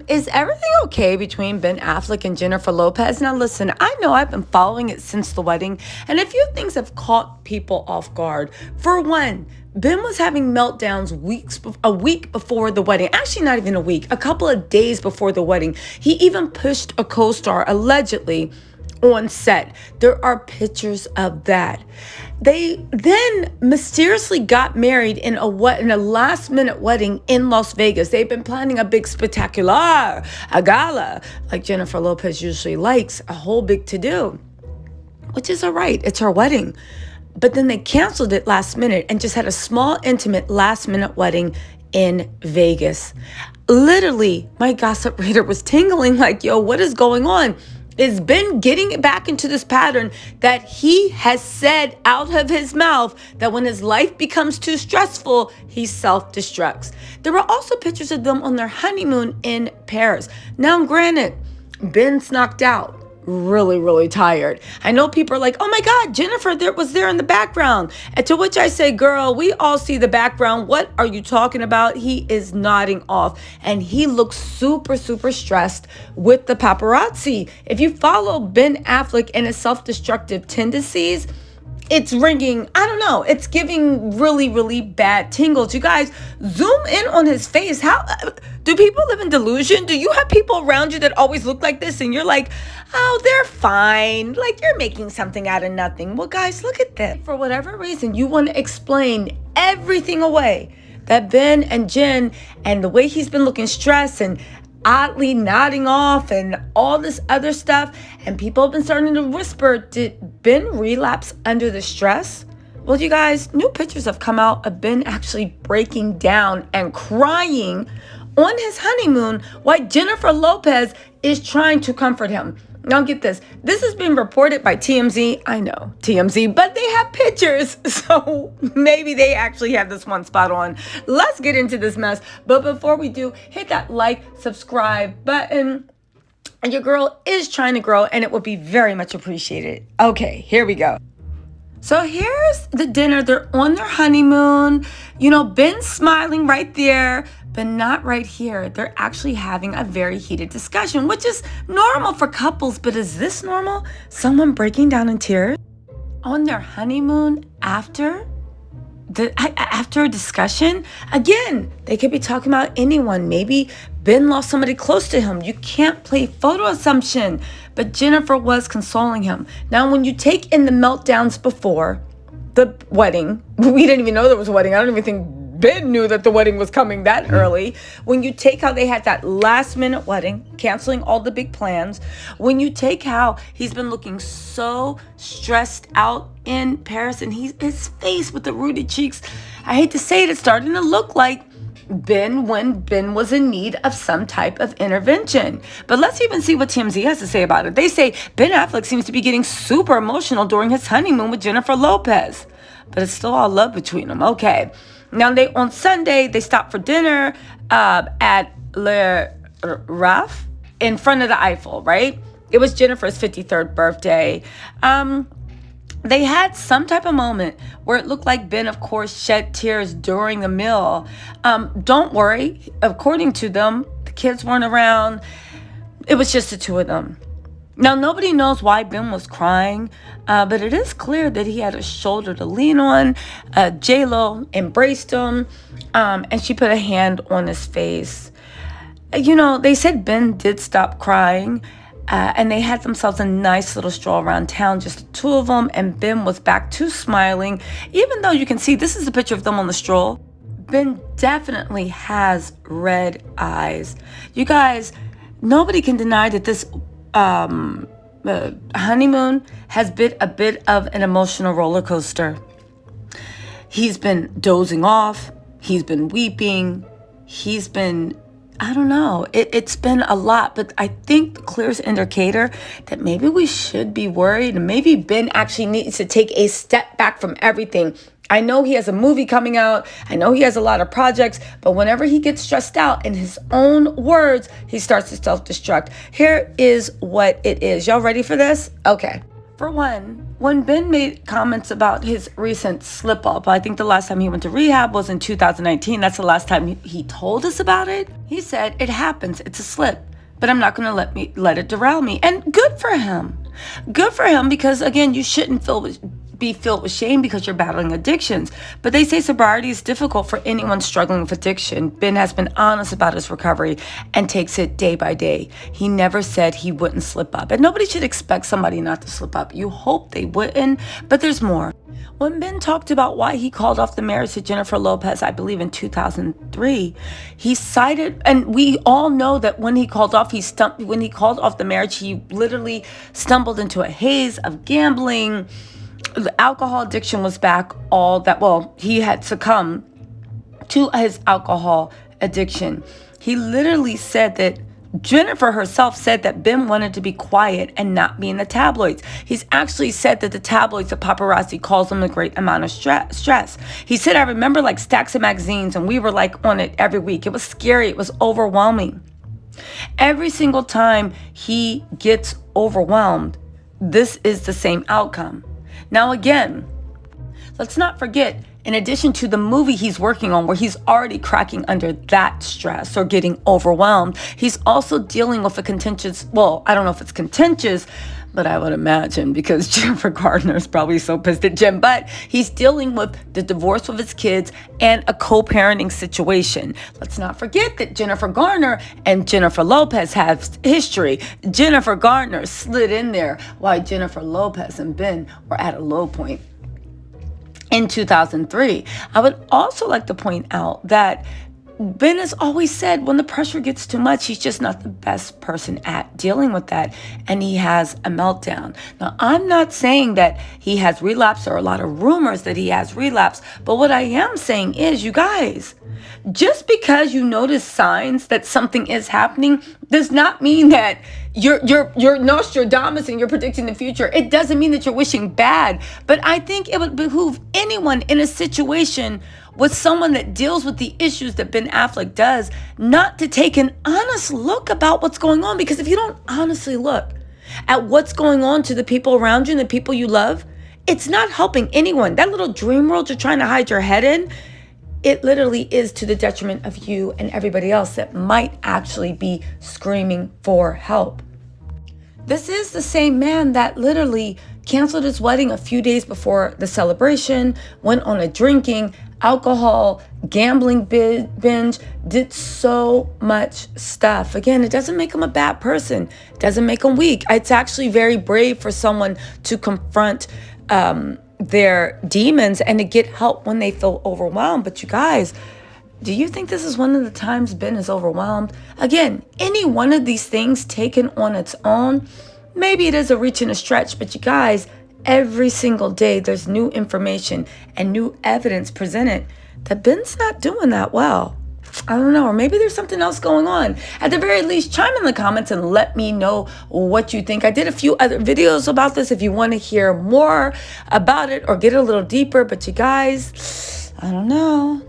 Is everything okay between Ben Affleck and Jennifer Lopez? Now, listen, I know I've been following it since the wedding, and a few things have caught people off guard. For one, Ben was having meltdowns a week before the wedding. Actually, not even a week, a couple of days before the wedding. He even pushed a co-star, allegedly, on set. There are pictures of that. They then mysteriously got married in a last minute wedding in Las Vegas. They've been planning a big spectacular, a gala, like Jennifer Lopez usually likes, a whole big to-do, which is all right. It's her wedding. But then they canceled it last minute and just had a small, intimate last minute wedding in Vegas. Literally, my gossip reader was tingling like, yo, what is going on? Is Ben getting back into this pattern that he has said out of his mouth that when his life becomes too stressful, he self-destructs? There were also pictures of them on their honeymoon in Paris. Now, granted, Ben's knocked out, really, really tired. I know people are like, oh my God, Jennifer was there in the background. And to which I say, girl, we all see the background. What are you talking about? He is nodding off and he looks super, super stressed with the paparazzi. If you follow Ben Affleck and his self-destructive tendencies, it's ringing, I don't know, it's giving really, really bad tingles. You guys, zoom in on his face. How do people live in delusion? Do you have people around you that always look like this and you're like, oh, they're fine, like you're making something out of nothing? Well, guys, look at this. For whatever reason, you want to explain everything away, that Ben and Jen and the way he's been looking stressed and oddly nodding off and all this other stuff, and people have been starting to whisper, did Ben relapse under the stress? Well, you guys, new pictures have come out of Ben actually breaking down and crying on his honeymoon while Jennifer Lopez is trying to comfort him. Now get this. This has been reported by TMZ. I know, TMZ, but they have pictures. So maybe they actually have this one spot on. Let's get into this mess. But before we do, hit that like, subscribe button. And your girl is trying to grow and it would be very much appreciated. Okay, here we go. So here's the dinner. They're on their honeymoon. You know, Ben's smiling right there, but not right here. They're actually having a very heated discussion, which is normal for couples. But is this normal? Someone breaking down in tears on their honeymoon after a discussion? Again, they could be talking about anyone. Maybe Ben lost somebody close to him. You can't play photo assumption. But Jennifer was consoling him. Now, when you take in the meltdowns before the wedding, we didn't even know there was a wedding. I don't even think Ben knew that the wedding was coming that early. When you take how they had that last minute wedding, canceling all the big plans. When you take how he's been looking so stressed out in Paris and his face with the ruddy cheeks. I hate to say it, it's starting to look like Ben when Ben was in need of some type of intervention. But let's even see what TMZ has to say about it. They say Ben Affleck seems to be getting super emotional during his honeymoon with Jennifer Lopez. But it's still all love between them. Okay. Now, on Sunday, they stopped for dinner at Le Raf in front of the Eiffel, right? It was Jennifer's 53rd birthday. They had some type of moment where it looked like Ben, of course, shed tears during the meal. Don't worry. According to them, the kids weren't around. It was just the two of them. Now, nobody knows why Ben was crying, but it is clear that he had a shoulder to lean on. J-Lo embraced him, and she put a hand on his face. You know, they said Ben did stop crying, and they had themselves a nice little stroll around town, just the two of them, and Ben was back to smiling. Even though you can see, this is a picture of them on the stroll. Ben definitely has red eyes. You guys, nobody can deny that this honeymoon has been a bit of an emotional roller coaster. He's been dozing off. He's been weeping. He's been, I don't know. It's been a lot, but I think the clearest indicator that maybe we should be worried and maybe Ben actually needs to take a step back from everything. I know he has a movie coming out. I know he has a lot of projects, but whenever he gets stressed out, in his own words, he starts to self-destruct. Here is what it is. Y'all ready for this? Okay. For one, when Ben made comments about his recent slip up, I think the last time he went to rehab was in 2019. That's the last time he told us about it. He said, it happens, it's a slip, but I'm not going to let it derail me. And good for him. Good for him, because again, you shouldn't be filled with shame because you're battling addictions. But they say sobriety is difficult for anyone struggling with addiction. Ben has been honest about his recovery and takes it day by day. He never said he wouldn't slip up. And nobody should expect somebody not to slip up. You hope they wouldn't, but there's more. When Ben talked about why he called off the marriage to Jennifer Lopez, I believe in 2003, he cited, and we all know that when he called off the marriage, he literally stumbled into a haze of gambling. The alcohol addiction was back, he had succumbed to his alcohol addiction. He literally said that Jennifer herself said that Ben wanted to be quiet and not be in the tabloids. He's actually said that the tabloids, the paparazzi, calls him a great amount of stress. He said, I remember like stacks of magazines and we were like on it every week. It was scary. It was overwhelming. Every single time he gets overwhelmed, this is the same outcome. Now, again, let's not forget, in addition to the movie he's working on where he's already cracking under that stress or getting overwhelmed, he's also dealing with a contentious, I don't know if it's contentious, but I would imagine, because Jennifer Garner is probably so pissed at Jim, but he's dealing with the divorce with his kids and a co-parenting situation. Let's not forget that Jennifer Garner and Jennifer Lopez have history. Jennifer Garner slid in there while Jennifer Lopez and Ben were at a low point in 2003. I would also like to point out that Ben has always said when the pressure gets too much, he's just not the best person at dealing with that, and he has a meltdown. Now, I'm not saying that he has relapse, or a lot of rumors that he has relapse, but what I am saying is, you guys, just because you notice signs that something is happening does not mean that you're Nostradamus and you're predicting the future. It doesn't mean that you're wishing bad, but I think it would behoove anyone in a situation with someone that deals with the issues that Ben Affleck does not to take an honest look about what's going on. Because if you don't honestly look at what's going on to the people around you and the people you love, it's not helping anyone. That little dream world you're trying to hide your head in, it literally is to the detriment of you and everybody else that might actually be screaming for help. This is the same man that literally canceled his wedding a few days before the celebration, went on a drinking, alcohol, gambling binge, did so much stuff. Again, it doesn't make him a bad person. It doesn't make him weak. It's actually very brave for someone to confront their demons and to get help when they feel overwhelmed. But you guys, do you think this is one of the times Ben is overwhelmed? Again, any one of these things taken on its own, maybe it is a reach and a stretch, but you guys, every single day there's new information and new evidence presented that Ben's not doing that well. I don't know, or maybe there's something else going on. At the very least, chime in the comments and let me know what you think. I did a few other videos about this if you want to hear more about it or get a little deeper, but you guys, I don't know.